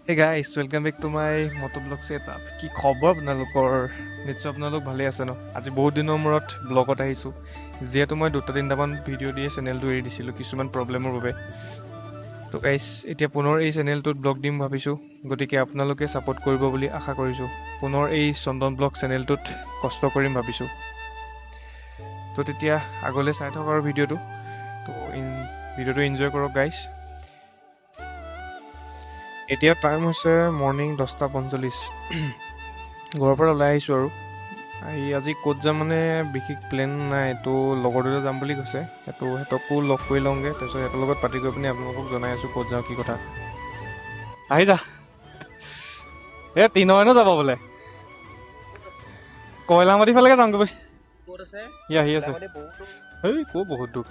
হে guys welcome back to my motovlog setup. কি খবৰ আপোনালোকৰ? নিশ্চয় আপোনালোক ভালেই আছে ন? আজি বহুত দিনৰ মূৰত ব্লগত আহিছোঁ, যিহেতু মই 2-3টামান ভিডিঅ' দিয়ে চেনেলটো এৰি দিছিলোঁ কিছুমান প্ৰব্লেমৰ বাবে। তো গাইছ এতিয়া পুনৰ এই চেনেলটোত ব্লগ দিম ভাবিছোঁ, গতিকে আপোনালোকে ছাপোৰ্ট কৰিব বুলি আশা কৰিছোঁ। পুনৰ এই চন্দন ব্লগ চেনেলটোত কষ্ট কৰিম ভাবিছোঁ। তো তেতিয়া আগলৈ চাই থাকক আৰু ভিডিঅ'টো এনজয় কৰক গাইছ। এতিয়া টাইম হৈছে মৰ্ণিং 10:45। ঘৰৰ পৰা ওলাই আহিছোঁ আৰু আজি ক'ত যাম মানে বিশেষ প্লেন নাই। তো লগৰ দুটা যাম বুলি কৈছে, সিহঁতকো লগ কৰি লওঁগৈ, তাৰপিছত সিহঁতৰ লগত পাতি কৰি পিনি আপোনালোকক জনাই আছোঁ ক'ত যাওঁ কি কথা। আহি যা এই তিনয়নো যাব বোলে, কয়লামাটি ফালেকে যাম গৈ। সি আহি আছে। এই ক'ত বহুত দূৰ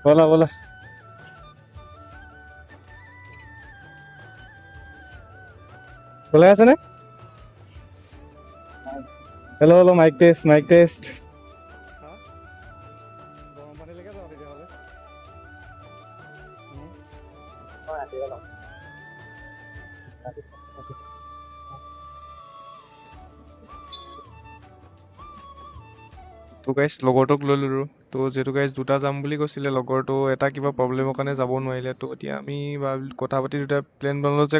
বলা বলা। ওলাই আছে নে? Hello' hello', mic test mic test. গৰম পানীলৈকে যাওঁ তেতিয়াহ'লে। তো গাইছ লগৰটোক লৈ ল'লোঁ। তো যিহেতু গাইছ দুটা যাম বুলি কৈছিলে, লগৰটো এটা কিবা প্ৰব্লেমৰ কাৰণে যাব নোৱাৰিলে। তো এতিয়া আমি কথা পাতি দুটা প্লেন বনালোঁ যে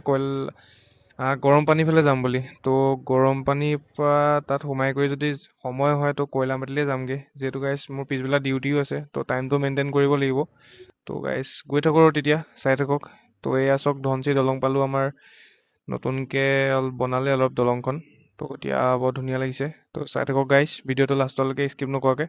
গৰম পানী ফালে যাম বুলি। তো গৰম পানীৰ পৰা তাত সোমাই কৰি যদি সময় হয় তো কয়লামাটিলৈ যামগৈ, যিহেতু গাইছ মোৰ পিছবেলা ডিউটিও আছে, তো টাইমটো মেইনটেইন কৰিব লাগিব। তো গাইছ গৈ থাকোঁ আৰু তেতিয়া চাই থাকক। তো এয়া চাওক ধনশিৰি দলং পালোঁ, আমাৰ নতুনকৈ বনালে অলপ দলংখন। তো এতিয়া বৰ ধুনীয়া লাগিছে। তো চাই থাকক গাইছ, ভিডিঅ'টো লাষ্টলৈকে স্কিপ নকৰাকৈ।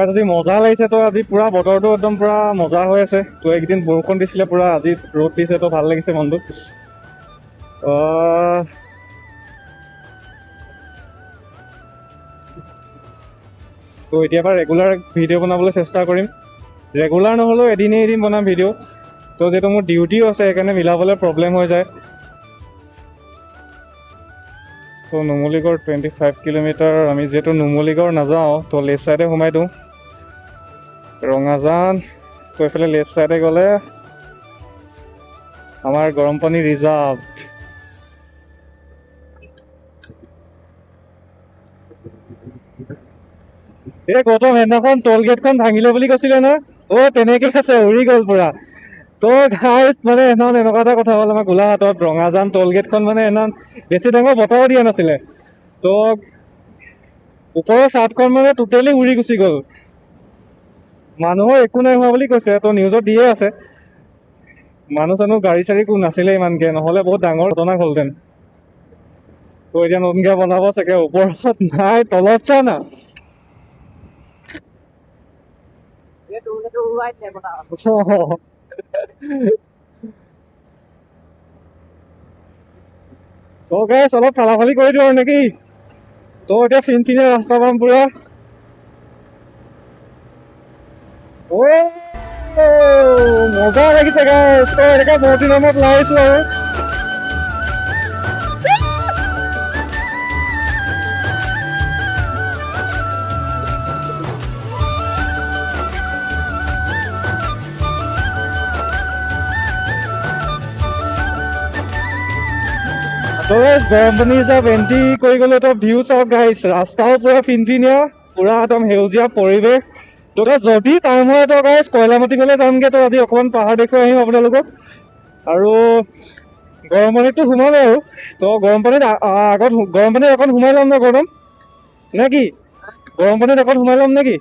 আজি মজা লাগিছে। তো আজি পুৰা বতৰটো একদম পুৰা মজা হৈ আছে। তো এইকেইদিন বৰষুণ দিছিলে পুৰা, আজি ৰ'দ দিছে, তো ভাল লাগিছে মনটো। তো এতিয়াৰ পৰা ৰেগুলাৰ ভিডিঅ' বনাবলৈ চেষ্টা কৰিম। ৰেগুলাৰ নহ'লেও এদিন বনাম ভিডিঅ'। তো যিহেতু মোৰ ডিউটিও আছে, সেইকাৰণে মিলাবলৈ প্ৰব্লেম হৈ যায়। তো নুমলীগড় 25 কিলোমিটাৰ। আমি যিহেতু নুমলীগড় নাযাওঁ, তো লেফ্ট ছাইডে সোমাই দিওঁ ৰঙাজান। তো এইফালে লেফ্ট ছাইডে গ'লে আমাৰ গৰম পানী ৰিজাৰ্ভ। এই গৌতম সেইদিনাখন টোল গেটখন ভাঙিলে বুলি কৈছিলে নহয়, তেনেকে আছে, উৰি গ'ল পুৰা। তো গাইছ মানে সেইদিনাখন এনেকুৱা এটা কথা হ'ল, আমাৰ গোলাঘাটত ৰঙাজান টোল গেটখন মানে সেইদিনাখন বেছি ডাঙৰ বতাহো দিয়া নাছিলে। তো ওপৰৰ চাটখন মানে টোটেলি উৰি গুচি গ'ল। মানুহৰ একো নাই হোৱা বুলি কৈছে, তো নিউজত দিয়ে আছে। মানুহ চানুহ গাড়ী চাড়ী নাছিলে ইমানকে, নহ'লে বহুত ডাঙৰ ঘটনা হ'লহেঁতেন। তো এতিয়া নতুনকৈ বনাব চাগে, ওপৰত নাই, তলত চা না। তো গাইছ অলপ ফালাফালি কৰি দিওঁ আৰু নেকি? তো এতিয়া ফিনফিনীয়া ৰাস্তা পাম পুৰা। মজা লাগিছে গাইছ। তো এনেকৈ বহুত দিনৰ মূৰত ওলাই আহিছোঁ আৰু। গৰম পানী হিচাপ এণ্ট্ৰি কৰি গ'লে তো ভিউ চাওক গাইছ, ৰাস্তাও পুৰা ফিনফিনীয়া, পুৰা একদম সেউজীয়া পৰিৱেশ। তো যদি টাইম হয় তো গাইছ কয়লামাটি ফালে যামগৈ। তো আজি অকণমান পাহাৰ দেখুৱাই আহিম আপোনালোকক। আৰু গৰম পানীততো সোমামেই আৰু। তো গৰম পানীত অকণ সোমাই ল'ম ন গৰম নে কি? গৰম পানীত অকণ সোমাই ল'ম নেকি?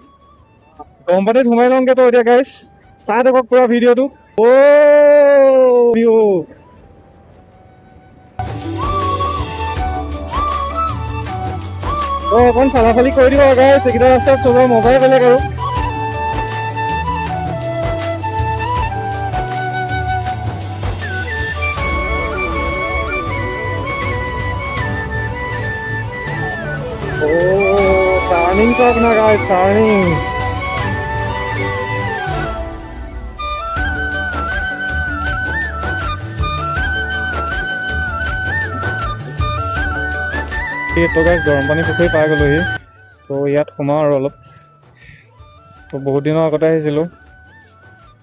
গৰম পানীত সোমাই ল'মগৈ। তো এতিয়া গাইছ চাই থাকক পুৰা ভিডিঅ'টো। ভিউ তো অকণ ফালাফালি কৰি দিব গাইছ, এইকেইটা ৰাস্তাত চলোৱা মজাই বেলেগ আৰু। টাৰ্নিং চাওক না গাইস, টাৰ্নিং। তো গাইস গৰম পানী পুখুৰী পাই গ'লোহি। তো ইয়াত সোমাওঁ আৰু অলপ। তো বহুত দিনৰ আগতে আহিছিলোঁ।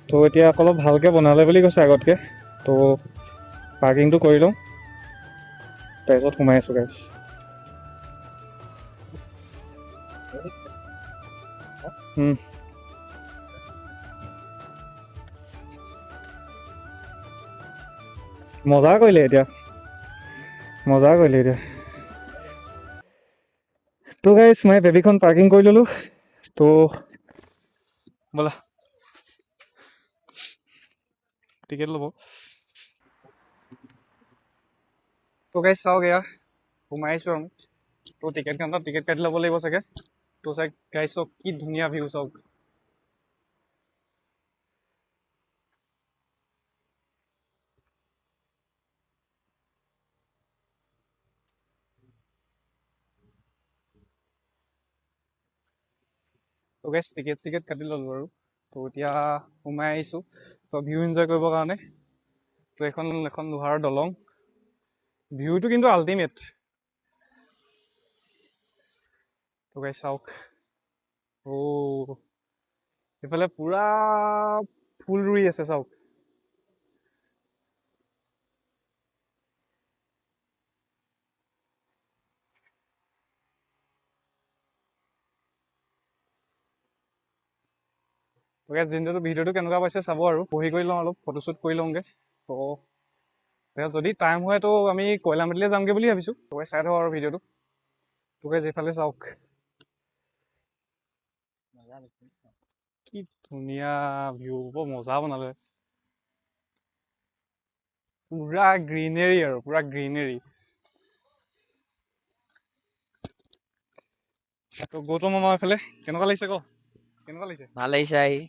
তো এতিয়া অলপ ভালকৈ বনালে বুলি কৈছে আগতকৈ। তো পাৰ্কিংটো কৰি লওঁ, তাৰপিছত সোমাই আছোঁ গাইছ। মজা কৰিলে এতিয়া, মজা কৰিলে এতিয়া। তো গাইছ মই বেবীখন পাৰ্কিং কৰি ল'লোঁ। তো ব'লা টিকেট ল'ব। তো গাইছ চাওক এয়া সোমাই আহিছোঁ আৰু। তো টিকেট কাউণ্টাৰত টিকেট কাটি ল'ব লাগিব চাগে। তো চাই গাইছ চাওক কি ধুনীয়া ভিউ চাওক। তো গাইছ টিকেট চিকেট কাটি ল'লোঁ আৰু। তো এতিয়া সোমাই আহিছোঁ তো ভিউ এনজয় কৰিবৰ কাৰণে। তো এখন লোহাৰৰ দলং, ভিউটো কিন্তু আল্টিমেট। তো গাইছ চাওক, এইফালে পুৰা ফুল ৰুই আছে চাওক। তো গাইছ ভিডিঅ'টো কেনেকুৱা পাইছে চাব আৰু। পঢ়ি কৰি লওঁ অলপ, ফটোশ্বুট কৰি লওঁগৈ। তো যদি টাইম হয় তো আমি কয়লামাটিলৈ যামগৈ বুলি ভাবিছোঁ। তো চাই থাকক আৰু ভিডিঅ'টো। তো গাইছ এইফালে চাওক কি ধুনীয়া ভিউ, বৰ মজা বনালে। পুৰা গ্ৰীনেৰী আৰু পুৰা গ্ৰীনেৰী। তো গৌতম মামা এইফালে কেনেকুৱা লাগিছে ক, কেনেকুৱা লাগিছে? ভাল লাগিছে আহি।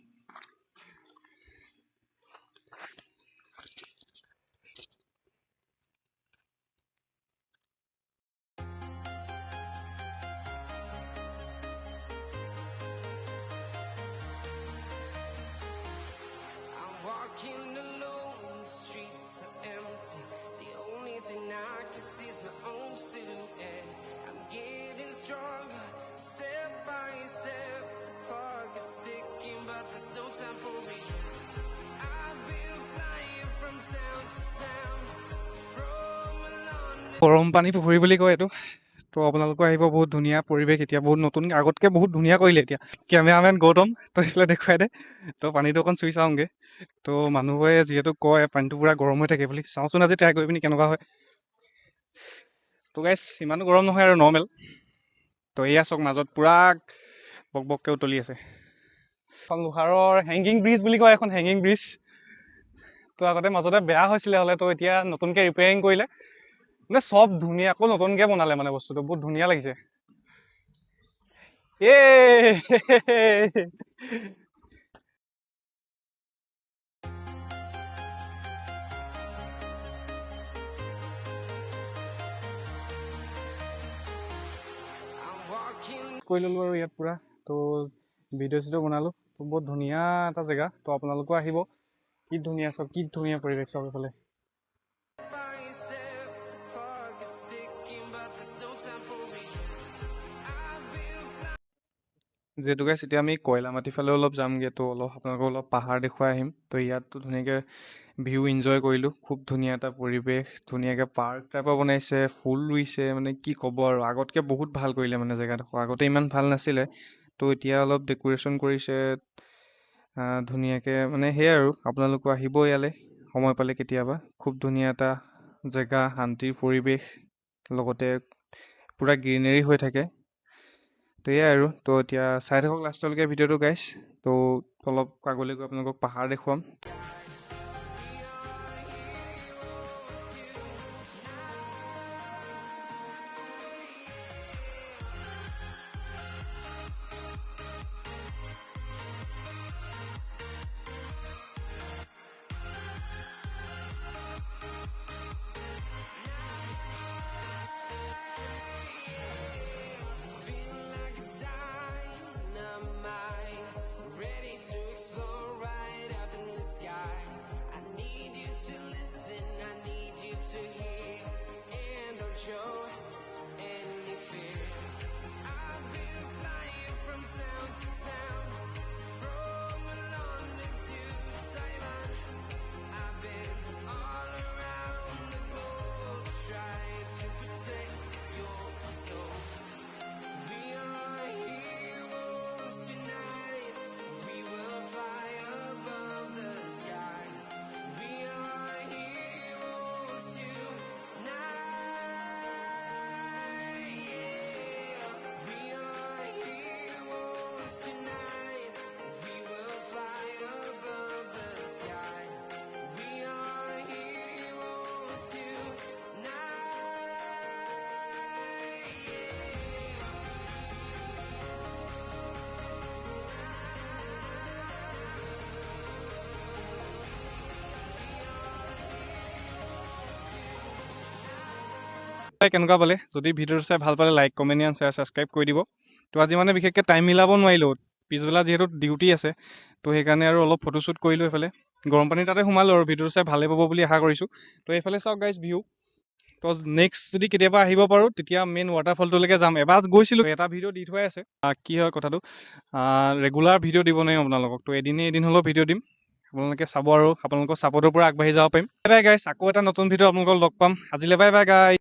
Walking alone, the streets are empty. The only thing I can see is my own silhouette. I'm getting stronger, step by step. The clock is ticking, but there's no time for me. I've been flying from town to town, from London. গৰম পানী পুখুৰী বুলি কয় এইটো। তো আপোনালোকো আহিব, বহুত ধুনীয়া পৰিৱেশ। এতিয়া বহুত নতুন, আগতকৈ বহুত ধুনীয়া কৰিলে এতিয়া। কেমেৰামেন গৌতম তো এইফালে দেখুৱাই দে। তো পানীটো অকণ চুই চাওঁগৈ। তো মানুহে যিহেতু কয় পানীটো পূৰা গৰম হৈ থাকে বুলি, চাওঁচোন আজি ট্ৰাই কৰি পিনি কেনেকুৱা হয়। তো গাইছ ইমানো গৰম নহয় আৰু নৰ্মেল। তো এয়া চাওক মাজত পূৰা বকবককৈ উতলি আছে। এখন লোহাৰৰ হেংগিং ব্ৰিজ বুলি কয়, এখন হেংগিং ব্ৰিজ। তো আগতে মাজতে বেয়া হৈছিলে হ'লে, তো এতিয়া নতুনকৈ ৰিপেয়াৰিং কৰিলে। মানে চব ধুনীয়া, আকৌ নতুনকৈ বনালে মানে বস্তুটো, বহুত ধুনীয়া লাগিছে। কৰি ল'লোঁ আৰু ইয়াত পূৰা। তো ভিডিঅ' চিডিঅ' বনালোঁ। তো বহুত ধুনীয়া এটা জেগা। তো আপোনালোকো আহিব। কি ধুনীয়া চাওক, কি ধুনীয়া পৰিৱেশ চাওক এইফালে। যিহেতু গাইছ এতিয়া আমি কয়লামাটি ফালে অলপ যামগৈ। তো আপোনালোকক অলপ পাহাৰ দেখুৱাই আহিম। তো ইয়াততো ধুনীয়াকৈ ভিউ এনজয় কৰিলোঁ। খুব ধুনীয়া এটা পৰিৱেশ, ধুনীয়াকৈ পাৰ্ক টাইপৰ বনাইছে, ফুল ৰুইছে, মানে কি ক'ব আৰু। আগতকৈ বহুত ভাল কৰিলে মানে জেগাডোখৰ, আগতে ইমান ভাল নাছিলে। তো এতিয়া অলপ ডেক'ৰেশ্যন কৰিছে ধুনীয়াকৈ, মানে সেয়াই আৰু। আপোনালোকো আহিব ইয়ালৈ সময় পালে কেতিয়াবা। খুব ধুনীয়া এটা জেগা, শান্তিৰ পৰিৱেশ, লগতে পূৰা গ্ৰীনেৰী হৈ থাকে। তো এয়াই আৰু। তো এতিয়া চাই থাকক লাষ্টলৈকে ভিডিঅ'টো গাইছ। তো অলপ আগলৈ গৈ আপোনালোকক পাহাৰ দেখুৱাম। কেনেকুৱা পালে যদি ভিডিঅ'টো চাই ভাল পালে like comment and share subscribe কৰি দিব তো আজি মানে বিশেষকৈ টাইম মিলাব নোৱাৰিলোঁ পিছবেলা যিহেতু ডিউটি আছে তো সেইকাৰণে আৰু অলপ ফটোশ্বুট কৰিলোঁ এইফালে গৰম পানী তাতে সোমালোঁ আৰু ভিডিঅ'টো চাই ভালেই পাব বুলি আশা কৰিছোঁ তো এইফালে চাওক গাইজ ভিউ তো নেক্সট যদি কেতিয়াবা আহিব পাৰোঁ তেতিয়া মেইন ৱাটাৰফলটোলৈকে যাম এবাৰ গৈছিলোঁ এটা ভিডিঅ' দি থোৱাই আছে কি হয় কথাটো ৰেগুলাৰ ভিডিঅ' দিব নোৱাৰিম আপোনালোকক তো এদিন হ'লেও ভিডিঅ' দিম আপোনালোকে চাব আৰু আপোনালোকৰ ছাপৰ্টৰ পৰা আগবাঢ়ি যাব পাৰিম বাই বাই গাইজ আকৌ এটা নতুন ভিডিঅ' আপোনালোকক লগ পাম আজিলৈ বাই বাই গাইজ